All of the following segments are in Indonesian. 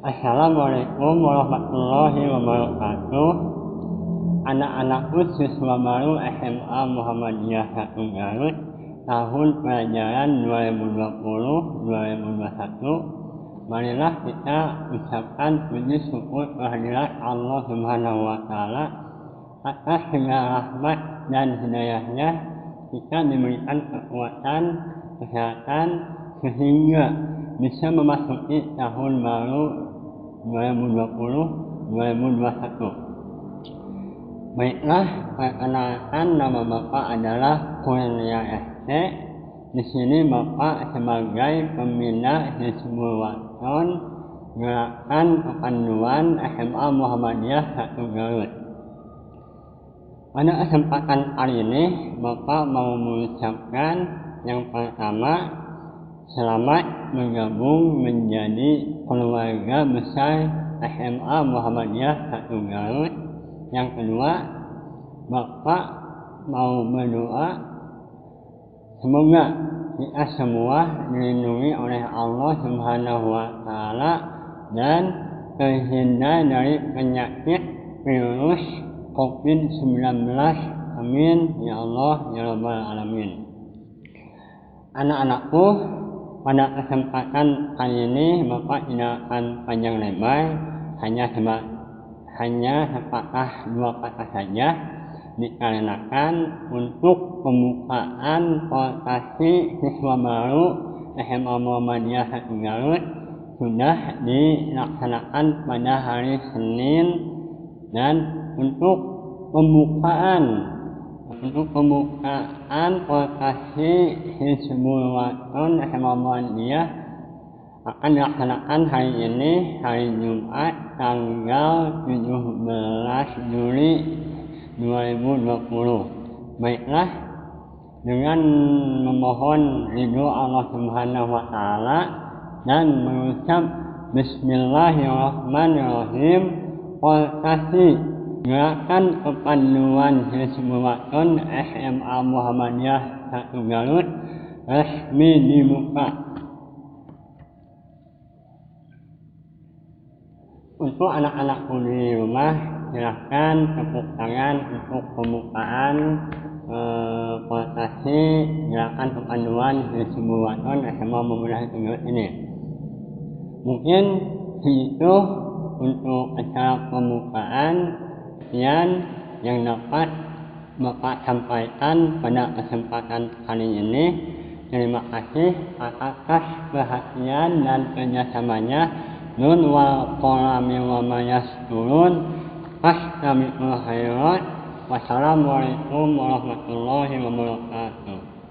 Assalamualaikum warahmatullahi wabarakatuh. Anak-anakku siswa baru SMA Muhammadiyah 1 Garut tahun pelajaran 2020-2021. Marilah kita ucapkan puji syukur kehadirat Allah Subhanahu wa Ta'ala atas segala rahmat dan hidayahnya. Kita diberikan kekuatan, kesehatan, sehingga bisa memasuki tahun baru 2020-2021. Baiklah, perkenalkan, nama Bapak adalah Kurnia ST. Di sini Bapak sebagai pembina Hizbul Waton Gerakan Kepanduan SMA Muhammadiyah 1 Garut. Pada kesempatan kali ini, Bapak mau mengucapkan yang pertama, selamat bergabung menjadi keluarga besar SMA Muhammadiyah 1 Garut. Yang kedua, Bapak mau berdoa semoga kita semua dilindungi oleh Allah Subhanahu wa Ta'ala dan terhindar dari penyakit virus COVID-19. Amin ya Allah ya Rabbal Alamin. Anak-anakku, pada kesempatan kali ini Bapak tidak akan panjang lebar, hanya sepatah dua kata saja, dikarenakan untuk pembukaan portasi siswa baru SMA Muhammadiyah 1 Garut sudah dilaksanakan pada hari Senin, dan untuk pembukaan portasi Hizbul Waton SMA Muhammadiyah akan dilaksanakan hari ini, hari Jumat, tanggal 17 Juli 2020. Baiklah, dengan memohon ridho Allah Subhanahu wa Ta'ala dan mengucap Bismillahirrahmanirrahim, portasi Gerakan Kepanduan Hizbul Waton SMA Muhammadiyah 1 Garut resmi dibuka. Untuk anak-anakku di rumah, silahkan tepuk tangan untuk pembukaan portasi Gerakan Kepanduan Hizbul Waton SMA Muhammadiyah 1 Garut ini. Mungkin segitu untuk acara pembukaan. Sekian yang dapat Bapak sampaikan pada kesempatan kali ini. Terima kasih atas perhatian dan kerjasamanya. Nun wal qalami wa ma yasturun. Fastabiqul khairat. Wassalamualaikum warahmatullahi wabarakatuh.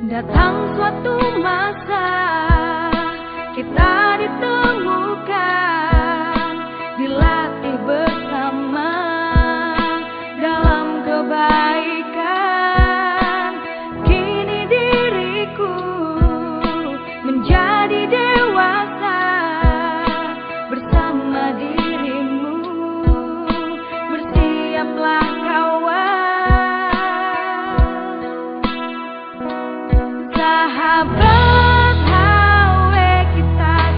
Datang suatu masa kita ditemukan, dilatih bersama dalam kebaikan. Kini diriku menjadi dewasa bersama dirimu, bersiaplah kawan. Sahabat, hawe kita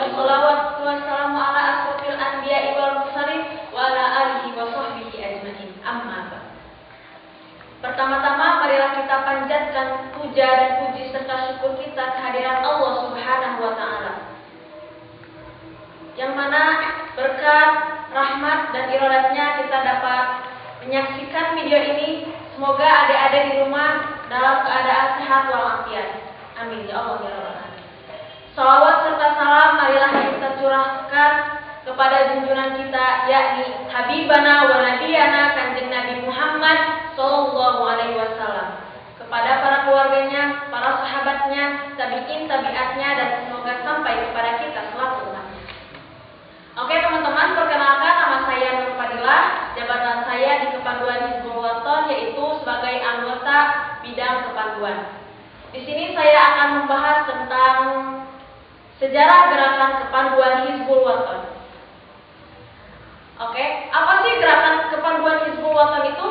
wassalawatu wassalamu ala asrofil anbiya'i wal mursalin wa ala alihi wa sahbihi ajmain. Amma ba'd. Pertama-tama marilah kita panjatkan puja dan puji serta syukur kita kehadiran Allah Subhanahu wa taala. Yang mana berkat rahmat dan iradatnya kita dapat menyaksikan video ini. Semoga adik-adik di rumah dalam keadaan sehat walafiat. Amin ya Allah ya Rabbal alamin. Salawat serta salam marilah kita curahkan kepada junjungan kita, yakni Habibana wa Nabiyana Kanjeng Nabi Muhammad Sallallahu Alaihi Wasallam, kepada para keluarganya, para sahabatnya, tabi'in, tabi'atnya, dan semoga sampai kepada kita selaku umatnya. Oke teman-teman, perkenalkan nama saya Nur Fadilah. Jabatan saya di Kepanduan Hizbul Wathon yaitu sebagai anggota bidang kepanduan. Di sini saya akan membahas tentang sejarah gerakan kepanduan Hizbul Wathon. Oke, apa sih gerakan kepanduan Hizbul Wathon itu?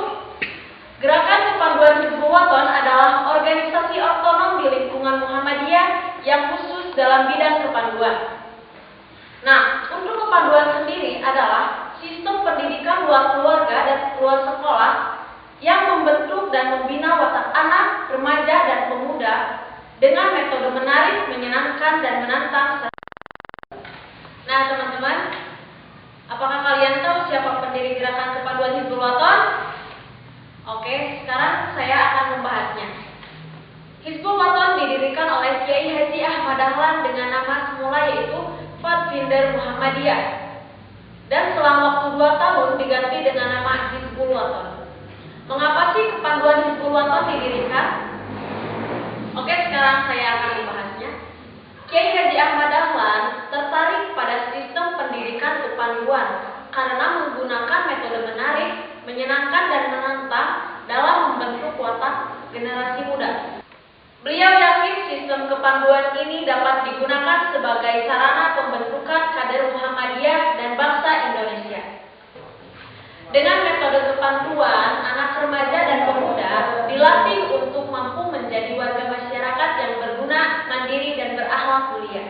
Gerakan kepanduan Hizbul Wathon adalah organisasi otonom di lingkungan Muhammadiyah yang khusus dalam bidang kepanduan. Nah, untuk kepanduan sendiri adalah sistem pendidikan luar keluarga dan luar sekolah yang membentuk dan membina watak anak, remaja, dan pemuda dengan metode menarik, menyenangkan, dan menantang. Nah, teman-teman, apakah kalian tahu siapa pendiri gerakan kepanduan Hizbul Wathon? Oke, sekarang saya akan membahasnya. Hizbul Wathon didirikan oleh Kiai Haji Ahmad Dahlan dengan nama semula yaitu Pathfinder Muhammadiyah, dan selang waktu 2 tahun diganti dengan nama Hizbul Wathon. Mengapa sih kepanduan Hizbul Wathon didirikan? Oke, sekarang saya akan membahasnya. Kiai Haji Ahmad Dahlan tertarik pada sistem pendidikan kepanduan karena menggunakan metode menarik, menyenangkan, dan menantang dalam membentuk watak generasi muda. Beliau yakin sistem kepanduan ini dapat digunakan sebagai sarana pembentukan kader Muhammadiyah dan bangsa Indonesia. Dengan metode kepanduan, anak remaja dan pemuda dilatih untuk mampu menjadi warga masyarakat yang berguna, mandiri, dan berakhlak mulia.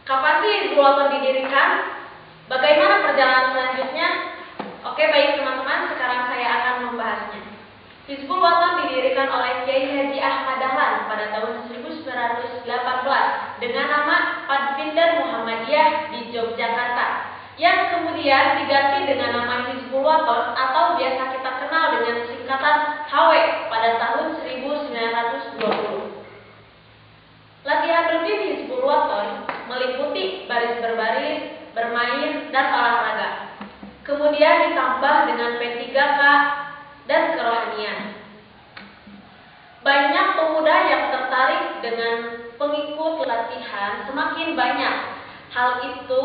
Kapan sih Hizbul Wathon didirikan? Bagaimana perjalanan selanjutnya? Oke, baik teman-teman, sekarang saya akan membahasnya. Hizbul Wathon didirikan oleh Kiai Haji Ahmad Dahlan pada tahun 1918 dengan nama Pathfinder Muhammadiyah di Yogyakarta, yang kemudian diganti dengan nama Hizbul Wathon atau biasa kita kenal dengan singkatan HW pada tahun 1920. Latihan rutin Hizbul Wathon meliputi baris berbaris, bermain, dan olahraga. Kemudian ditambah dengan P3K dan kerohanian. Banyak pemuda yang tertarik dengan pengikut latihan semakin banyak. Hal itu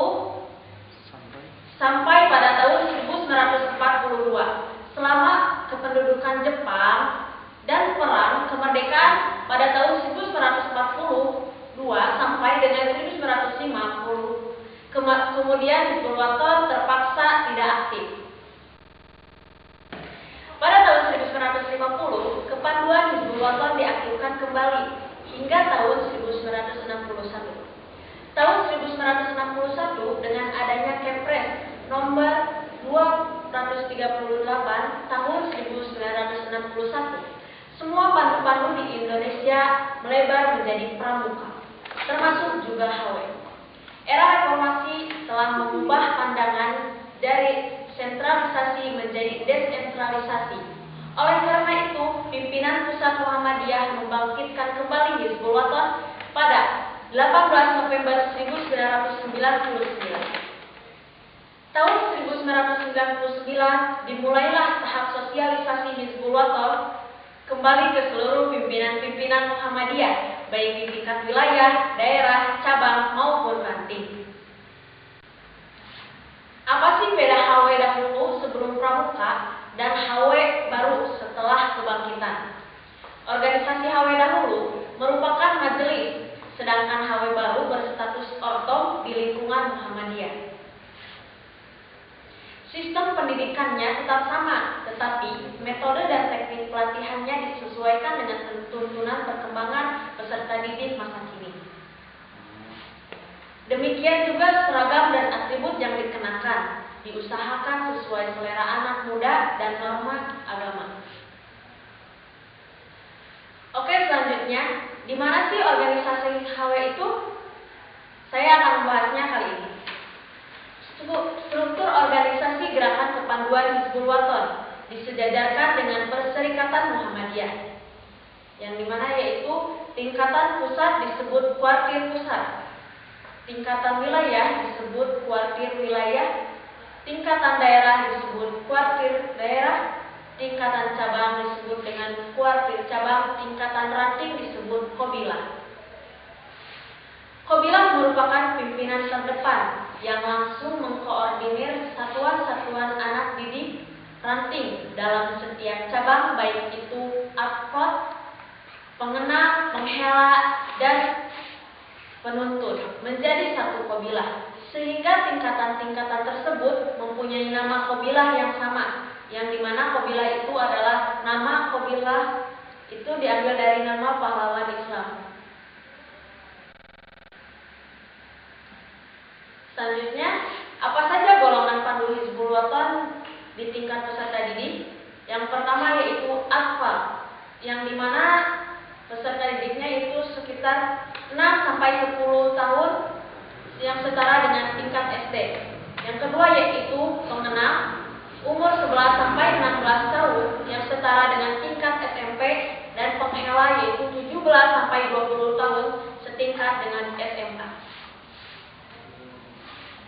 sampai pada tahun 1942, selama kependudukan Jepang dan perang kemerdekaan pada tahun 1942 sampai dengan 1950. Kemudian Hizbul Wathon terpaksa tidak aktif. Pada tahun 1950, kepanduan Hizbul Wathon diaktifkan kembali hingga tahun 1961. Tahun 1961 dengan adanya Kepres nomor 238 tahun 1961, semua pandu-pandu di Indonesia melebar menjadi pramuka, termasuk juga HW. Era reformasi telah mengubah pandangan dari sentralisasi menjadi desentralisasi. Oleh karena itu, pimpinan pusat Muhammadiyah membangkitkan kembali Hizbul Wathon pada 18 November 1999. Tahun 1999 dimulailah tahap sosialisasi Hizbul Wathon kembali ke seluruh pimpinan-pimpinan Muhammadiyah, baik di tingkat wilayah, daerah, cabang, maupun ranting. Apa sih beda HW dahulu sebelum pramuka dan HW baru setelah kebangkitan? Organisasi HW dahulu merupakan majelis, sedangkan HW baru berstatus ortom di lingkungan Muhammadiyah. Sistem pendidikannya tetap sama, tetapi metode dan teknik pelatihannya disesuaikan dengan tuntunan perkembangan peserta didik masa kini. Demikian juga seragam dan atribut yang dikenakan, diusahakan sesuai selera anak muda dan norma agama. Oke, selanjutnya, di mana sih organisasi HW itu? Saya akan membahasnya kali ini. Struktur organisasi Gerakan Kepanduan Hizbul Wathan disejajarkan dengan Perserikatan Muhammadiyah, yang dimana yaitu tingkatan pusat disebut kuartir pusat, tingkatan wilayah disebut kuartir wilayah, tingkatan daerah disebut kuartir daerah, tingkatan cabang disebut dengan kuartir cabang, tingkatan ranting disebut kobilah. Kobilah merupakan pimpinan terdepan yang langsung mengkoordinir satuan-satuan anak didik ranting dalam setiap cabang, baik itu advot, pengena, penghela, dan penuntun menjadi satu kobilah, sehingga tingkatan-tingkatan tersebut mempunyai nama kobilah yang sama, yang dimana kobilah itu adalah nama kobilah itu diambil dari nama pahlawan Islam. Selanjutnya, apa saja golongan pandu Hizbul Wathan di tingkat peserta didik? Yang pertama yaitu atfal, yang dimana peserta didiknya itu sekitar 6 sampai 10 tahun yang setara dengan tingkat SD. Yang kedua yaitu pengena, umur 11 sampai 16 tahun yang setara dengan tingkat SMP, dan penghela yaitu 17 sampai 20 tahun setingkat dengan SMA.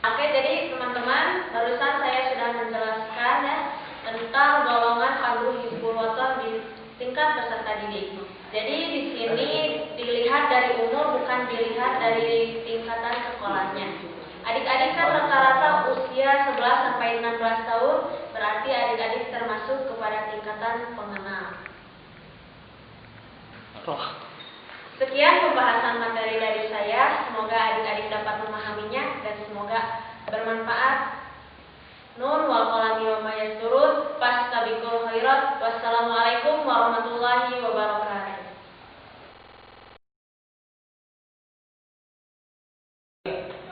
Oke, jadi teman-teman, barusan saya sudah menjelaskan ya tentang golongan pandu Hizbul Wathan di tingkat peserta didik. Jadi di sini dilihat dari umur, bukan dilihat dari tingkatan sekolahnya. Adik-adik kan rata-rata usia 11 sampai 16 tahun, berarti adik-adik termasuk kepada tingkatan pengenal. Sekian pembahasan materi dari saya, semoga adik-adik dapat memahaminya dan semoga bermanfaat. Nun wal qalami wa ma yasturun, fastabiqul khairat. Wassalamualaikum warahmatullahi wabarakatuh.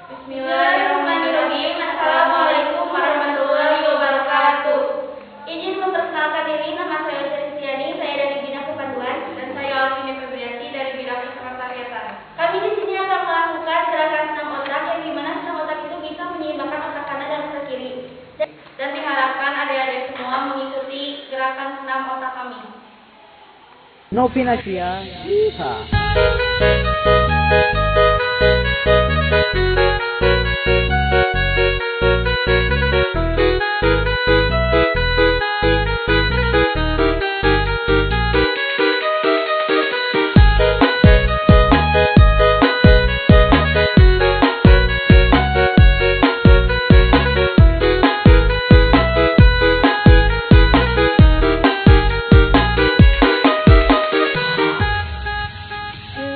Bismillahirrahmanirrahim. Assalamualaikum warahmatullahi wabarakatuh. Izin memperkenalkan diri, nama saya Kristiani, saya dari Bidang Kepanduan, dan saya Alvin Febriati dari Bidang Kesekretariatan. Kami di sini akan melakukan gerakan senam otak, yang dimana senam otak itu bisa menyeimbangkan otak kanan dan otak kiri. Dan diharapkan adik-adik semua mengikuti gerakan senam otak kami. Novinasia, Iha.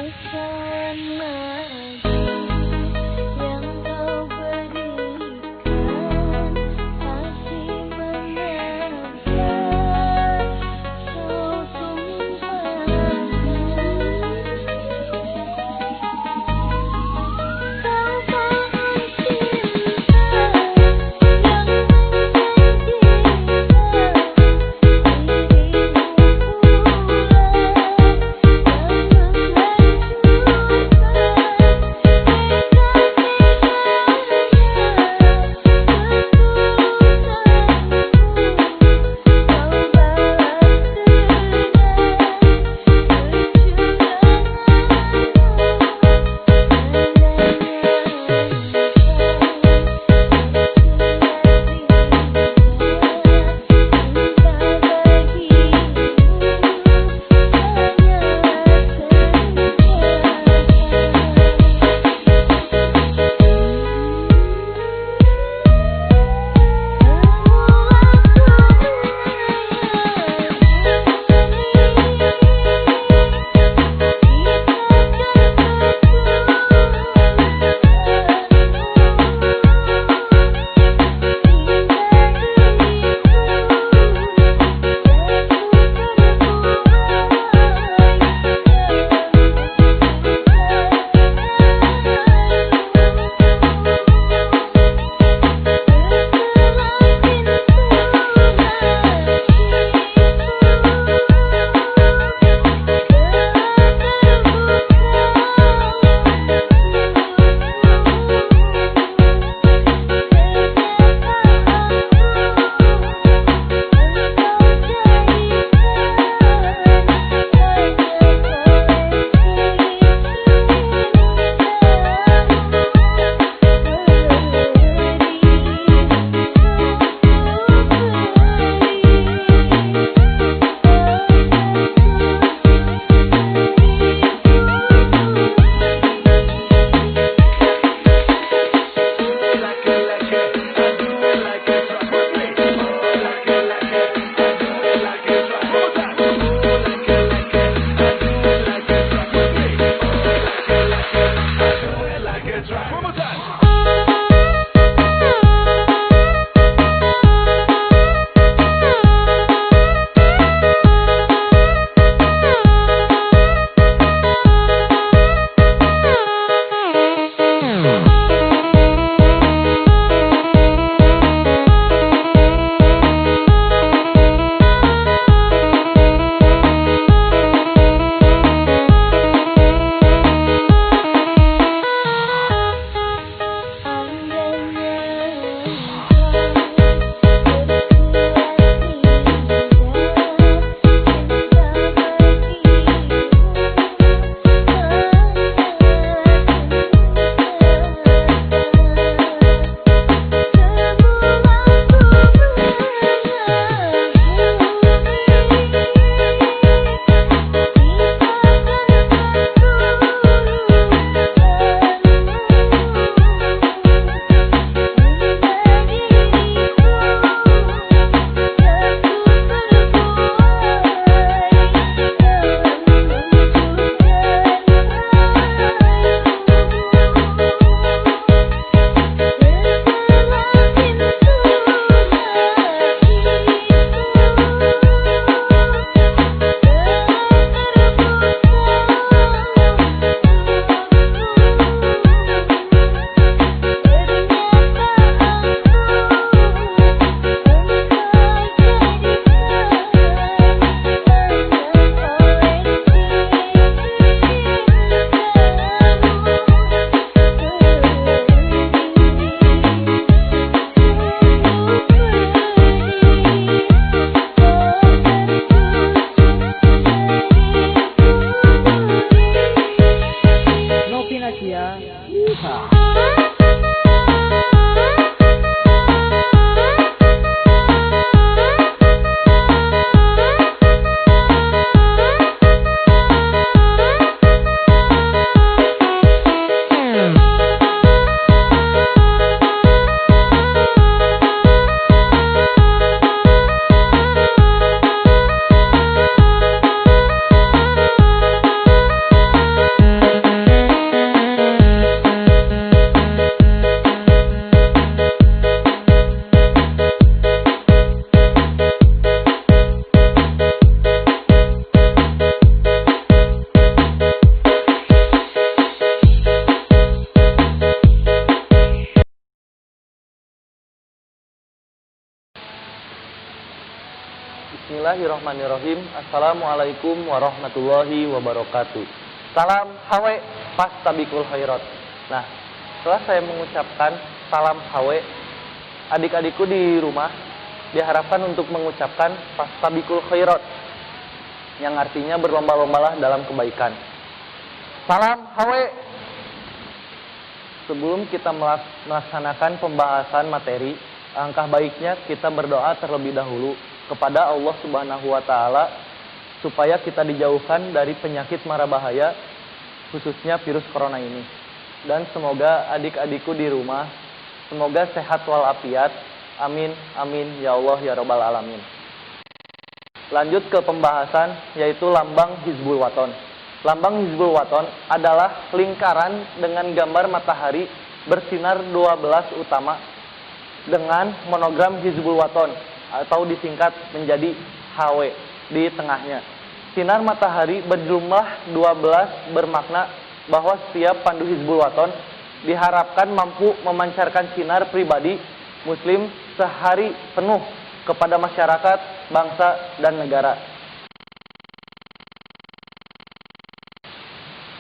Bisa Bismillahirrahmanirrahim. Assalamualaikum warahmatullahi wabarakatuh. Salam HW Fastabiqul Khairat. Nah, setelah saya mengucapkan salam HW, adik-adikku di rumah diharapkan untuk mengucapkan Fastabiqul Khairat, yang artinya berlomba-lombalah dalam kebaikan. Salam HW. Sebelum kita melaksanakan pembahasan materi, alangkah baiknya kita berdoa terlebih dahulu kepada Allah Subhanahu wa taala supaya kita dijauhkan dari penyakit mara bahaya, khususnya virus corona ini. Dan semoga adik-adikku di rumah semoga sehat walafiat. Amin amin ya Allah ya rabbal alamin. Lanjut ke pembahasan, yaitu lambang Hizbul Waton. Lambang Hizbul Waton adalah lingkaran dengan gambar matahari bersinar 12 utama dengan monogram Hizbul Waton atau disingkat menjadi HW di tengahnya. Sinar matahari berjumlah 12 bermakna bahwa setiap pandu Hizbul Waton diharapkan mampu memancarkan sinar pribadi Muslim sehari penuh kepada masyarakat, bangsa, dan negara.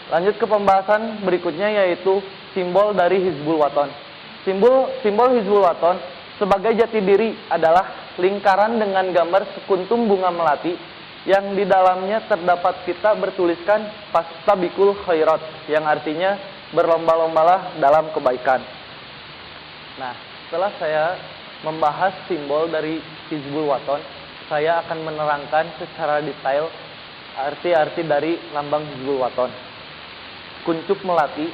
Lanjut ke pembahasan berikutnya, yaitu simbol dari Hizbul Waton. Simbol Hizbul Waton sebagai jati diri adalah lingkaran dengan gambar sekuntum bunga melati yang di dalamnya terdapat pita bertuliskan Fastabiqul Khairat, yang artinya berlomba-lombalah dalam kebaikan. Nah, setelah saya membahas simbol dari Hizbul Waton, saya akan menerangkan secara detail arti-arti dari lambang Hizbul Waton. Kuncup melati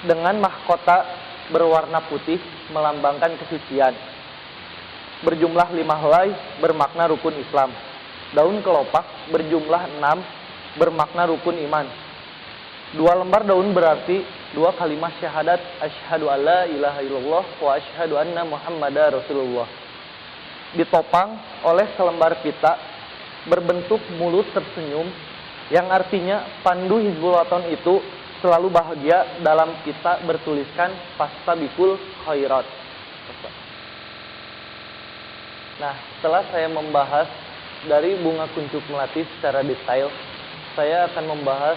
dengan mahkota berwarna putih melambangkan kesucian. Berjumlah 5 helai bermakna rukun Islam. Daun kelopak berjumlah 6 bermakna rukun iman. 2 lembar daun berarti 2 kalimat syahadat asyhadu alla ilaha illallah wa asyhadu anna muhammadar rasulullah. Ditopang oleh selembar pita berbentuk mulut tersenyum, yang artinya pandu Hizbul Waton itu selalu bahagia. Dalam pita bertuliskan Fastabiqul Khairat. Nah, setelah saya membahas dari bunga kuncup melati secara detail, saya akan membahas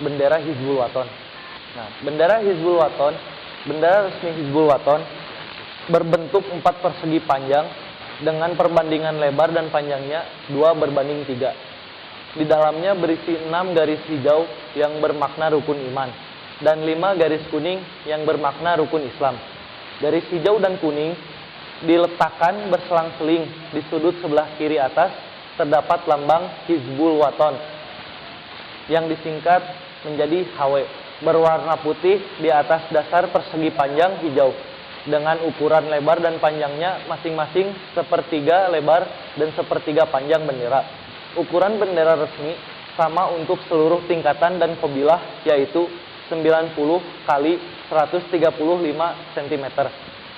bendera Hizbul Waton. Nah, bendera Hizbul Waton, bendera resmi Hizbul Waton berbentuk 4 persegi panjang dengan perbandingan lebar dan panjangnya 2:3. Di dalamnya berisi 6 garis hijau yang bermakna rukun iman dan 5 garis kuning yang bermakna rukun Islam. Garis hijau dan kuning diletakkan berselang-seling di sudut sebelah kiri atas. Terdapat lambang Hizbul Waton yang disingkat menjadi HW berwarna putih di atas dasar persegi panjang hijau dengan ukuran lebar dan panjangnya masing-masing sepertiga lebar dan sepertiga panjang bendera. Ukuran bendera resmi sama untuk seluruh tingkatan dan kabilah, yaitu 90 kali 135 cm.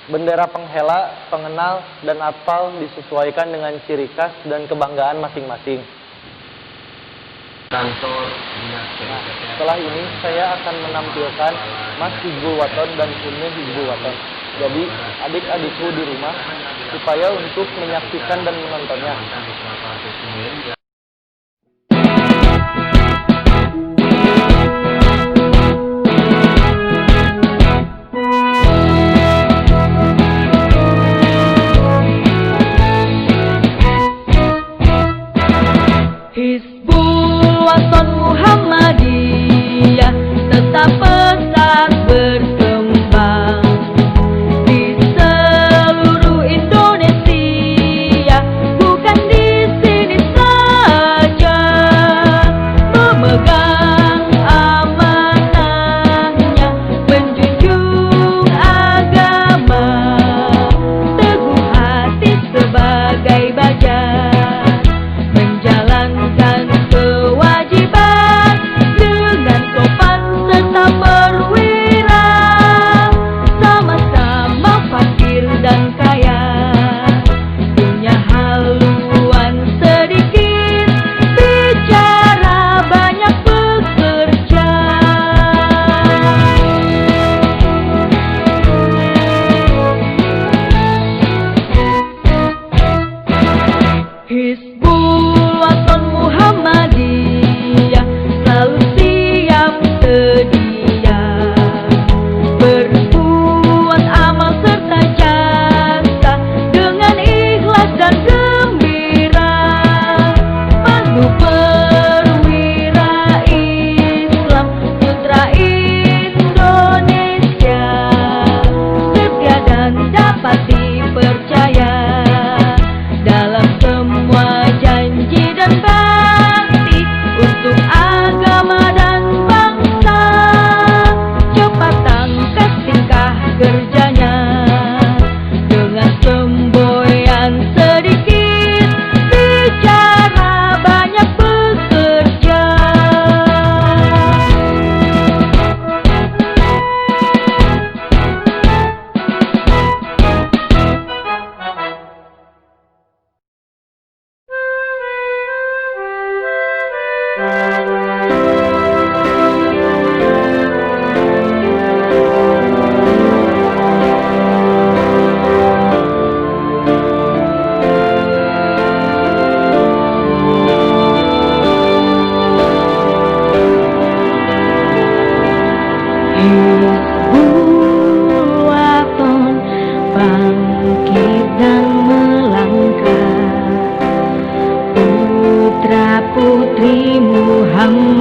Bendera penghela, pengenal, dan atfal disesuaikan dengan ciri khas dan kebanggaan masing-masing. Nah, setelah ini saya akan menampilkan Mas Hizbul Waton dan Umi Hizbul Waton. Jadi adik-adikku di rumah supaya untuk menyaksikan dan menontonnya. Hizbul Waton Muhammadiyah tetap pesat berkembang di seluruh Indonesia, bukan di sini saja.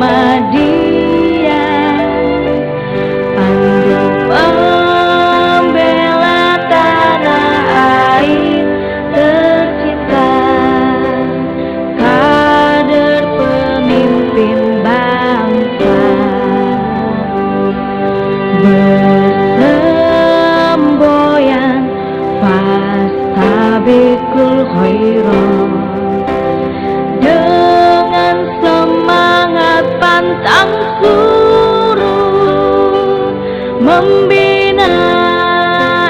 Muhammadiyah, pandu pembela tanah air tercipta, kader pemimpin bangsa, bersemboyan fastabikul khairat, dengan semangat pantang surut, membina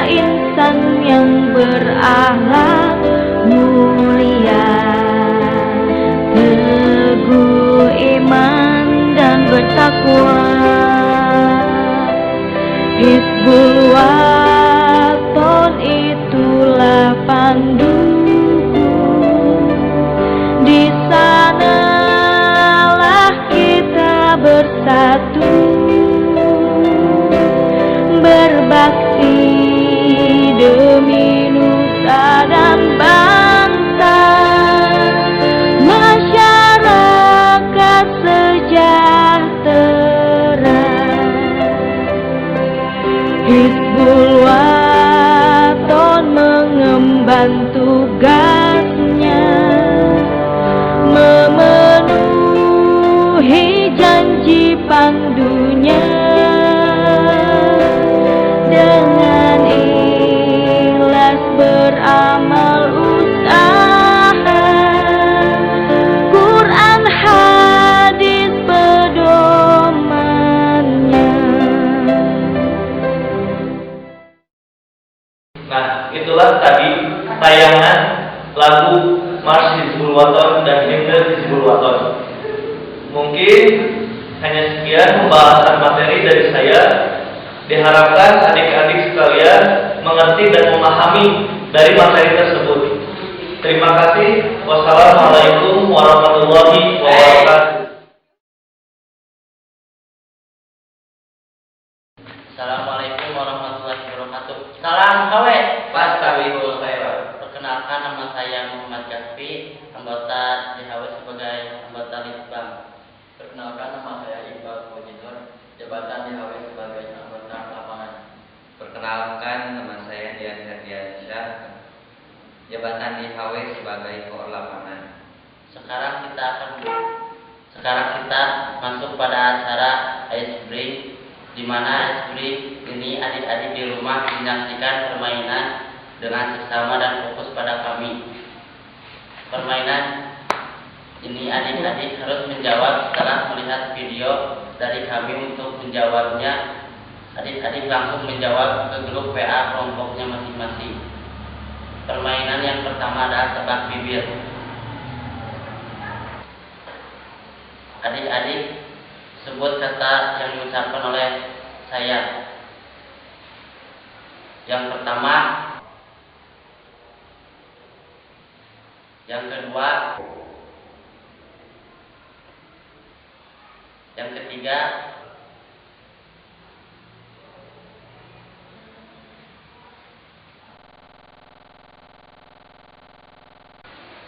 insan yang berakhlak mulia, teguh iman dan bertakwa. Hizbul Waton itulah panduku, di sanalah kita bersatu, berbakti demi nusa dan bangsa, masyarakat sejahtera. Hizbul Waton mengemban tugasnya, memenuhi janji pandunya, dengan ikhlas beramal usaha, Quran hadis pedomannya. Nah, itulah tadi tayangan lagu Mars Hizbul Waton dan himne Hizbul Waton. Mungkin hanya sekian pembahasan materi dari saya. Diharapkan adik-adik sekalian mengerti dan memahami dari materi tersebut. Terima kasih. Wassalamualaikum warahmatullahi wabarakatuh. Assalamualaikum warahmatullahi wabarakatuh. Salam kawe. Fastabikul khairat. Perkenalkan, nama saya Muhammad Kasfi, anggota DHW sebagai anggota Litbang. Perkenalkan, nama saya Iqbal Mujidor, jabatan DHW sebagai anggota lapangan. Perkenalkan, nama saya Dian Herdiansyah, jabatan DHW sebagai koor lapangan. Sekarang kita masuk pada acara ice break, di mana ice break ini adik-adik di rumah menyaksikan permainan dengan seksama dan fokus pada kami. Permainan ini adik-adik harus menjawab setelah melihat video dari kami. Untuk menjawabnya, adik-adik langsung menjawab ke grup WA kelompoknya masing-masing. Permainan yang pertama adalah tebak bibir. Adik-adik sebut kata yang diucapkan oleh saya. Yang pertama, yang kedua, yang ketiga,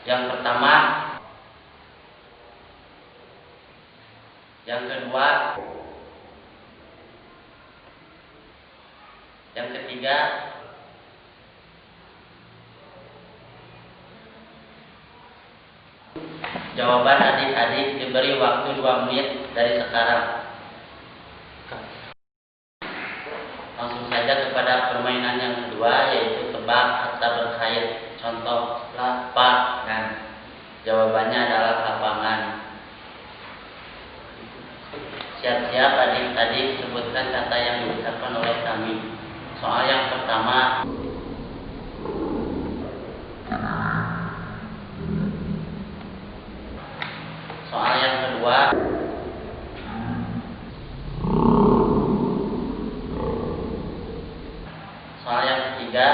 yang pertama, yang kedua, yang ketiga, jawaban adik-adik diberi waktu 2 menit dari sekarang. Langsung saja kepada permainan yang kedua, yaitu tebak kata berkait. Contoh, lapangan. Jawabannya adalah lapangan. Siap-siap adik-adik sebutkan kata yang diucapkan oleh kami. Soal yang pertama, soal yang kedua, soal yang ketiga,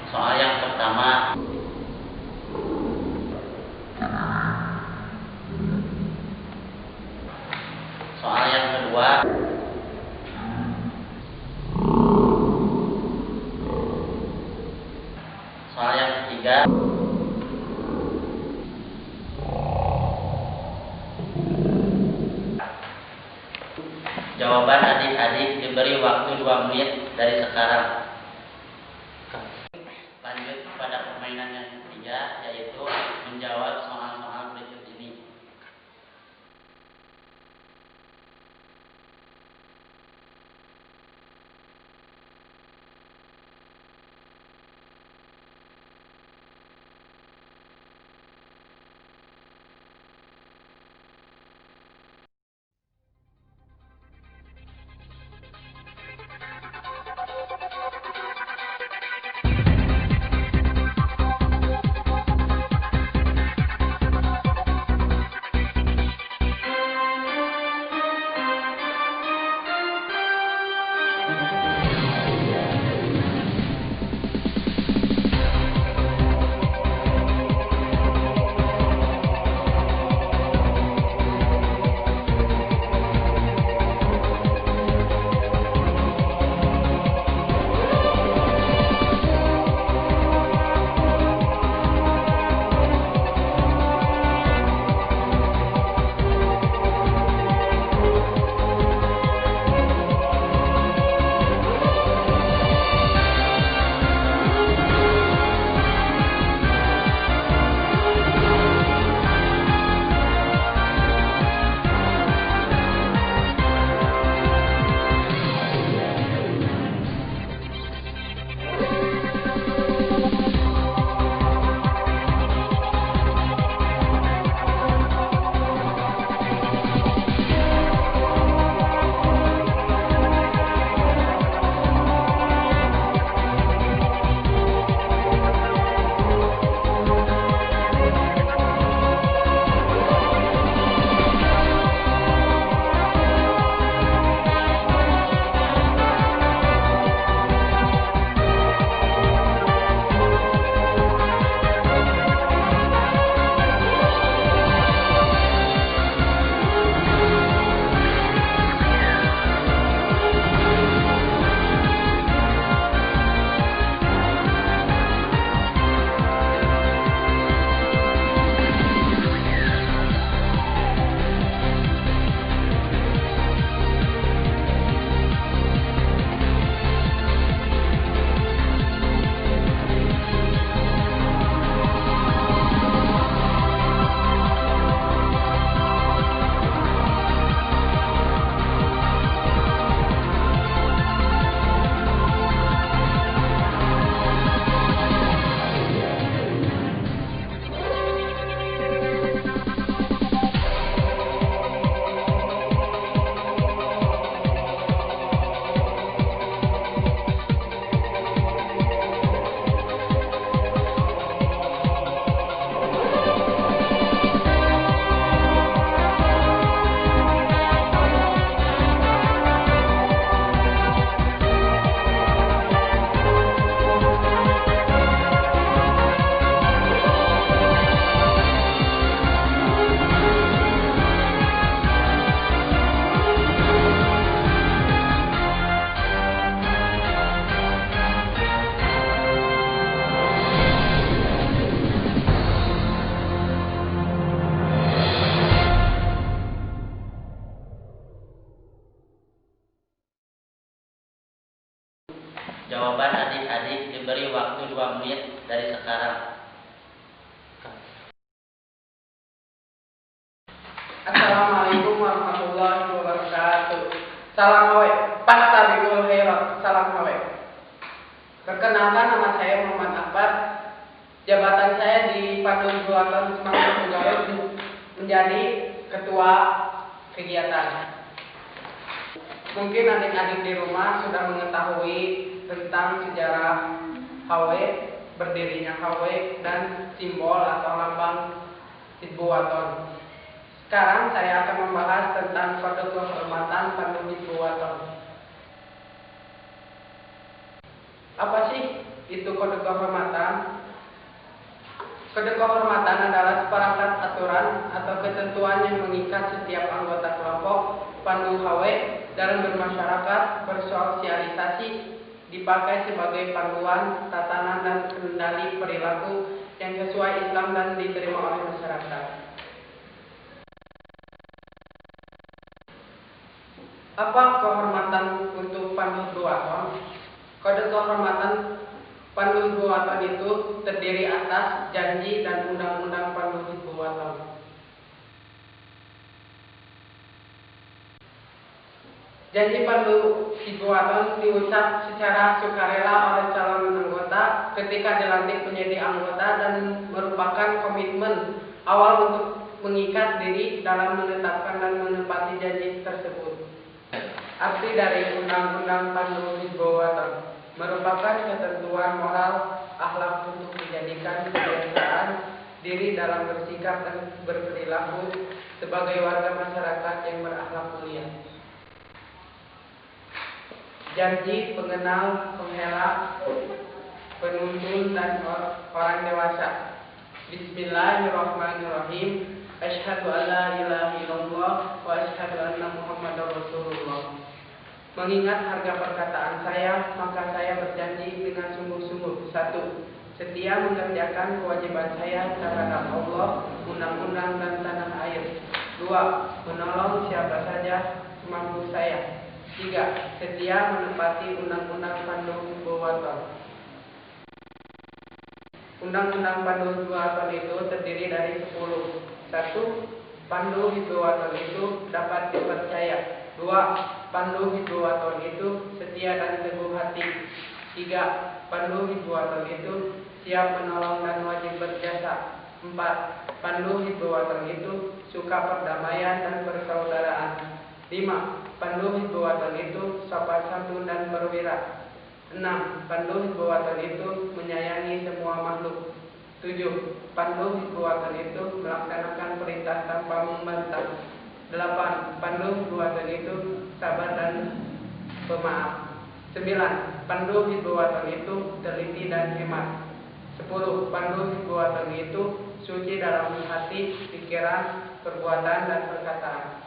soal yang pertama, soal yang kedua, 3. Jawaban adik-adik diberi waktu 2 menit dari sekarang. Lanjut pada permainan yang ketiga, yaitu menjawab soal-soal berikut ini. Jawaban adik-adik diberi waktu 2 menit dari sekarang. Assalamualaikum warahmatullahi wabarakatuh. Salam hawe, pastabikul khairat, salam hawe. Perkenalkan, nama saya Muhammad Akbar. Jabatan saya di Pandu Hizbul Semangat Pegawai menjadi ketua kegiatan. Mungkin adik-adik di rumah sudah mengetahui tentang sejarah HW, berdirinya HW, dan simbol atau lambang Hizbul Waton. Sekarang saya akan membahas tentang kode kehormatan Pandu Hizbul Waton. Apa sih itu kode kehormatan? Kode kehormatan adalah seperangkat aturan atau ketentuan yang mengikat setiap anggota kelompok Pandu HW dalam bermasyarakat, bersosialisasi, dipakai sebagai panduan, tatanan, dan kendali perilaku yang sesuai Islam dan diterima oleh masyarakat. Apa kehormatan untuk pandu Hizbul-Wathon? Kode kehormatan pandu Hizbul-Wathon itu terdiri atas janji dan undang-undang pandu Hizbul-Wathon. Janji pandu Hizbul-Wathon diucap secara sukarela oleh calon anggota ketika dilantik menjadi anggota dan merupakan komitmen awal untuk mengikat diri dalam menetapkan dan menepati janji tersebut. Arti dari undang-undang pandu Hizbul-Wathon merupakan ketentuan moral akhlak untuk dijadikan kebiasaan diri dalam bersikap dan berperilaku sebagai warga masyarakat yang berakhlak mulia. Janji pengenal, penghela, penuntun, dan orang dewasa. Bismillahirrahmanirrahim. Asyhadu an la ilaha illallah wa asyhadu anna Muhammadar Rasulullah. Mengingat harga perkataan saya, maka saya berjanji dengan sungguh-sungguh. 1. Setia mengerjakan kewajiban saya terhadap Allah, undang-undang, dan tanah air. 2. Menolong siapa saja semampu saya. 3. Setia menepati undang-undang pandu Hizbul-Wathon. Undang-undang pandu Hizbul-Wathon itu terdiri dari 10. 1. Pandu Hizbul-Wathon itu dapat dipercaya. 2. Pandu Hizbul-Wathon itu setia dan teguh hati. 3. Pandu Hizbul-Wathon itu siap menolong dan wajib berjasa. 4. Pandu Hizbul-Wathon itu suka perdamaian dan persaudaraan. 5. Pandu Hizbul-Wathon itu sopan santun dan berwira. 6. Pandu Hizbul-Wathon itu menyayangi semua makhluk. 7. Pandu Hizbul-Wathon itu melaksanakan perintah tanpa membantah. 8. Pandu Hizbul-Wathon itu sabar dan pemaaf. 9. Pandu Hizbul-Wathon itu teliti dan hemat. 10. Pandu Hizbul-Wathon itu suci dalam hati, pikiran, perbuatan, dan perkataan.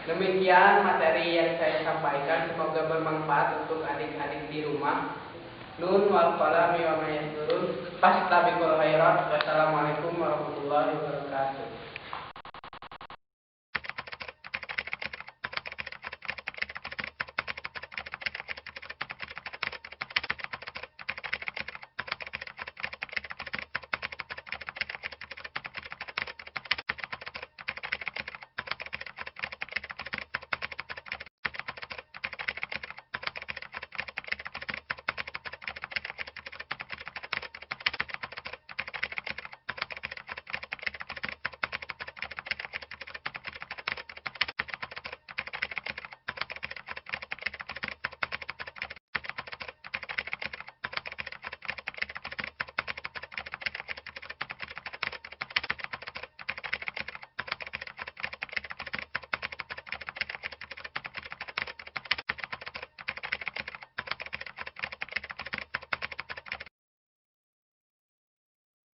Demikian materi yang saya sampaikan, semoga bermanfaat untuk adik-adik di rumah. Nun wal qalami wa ma yasturun. Fastabiqul khairat. Wassalamualaikum warahmatullahi wabarakatuh.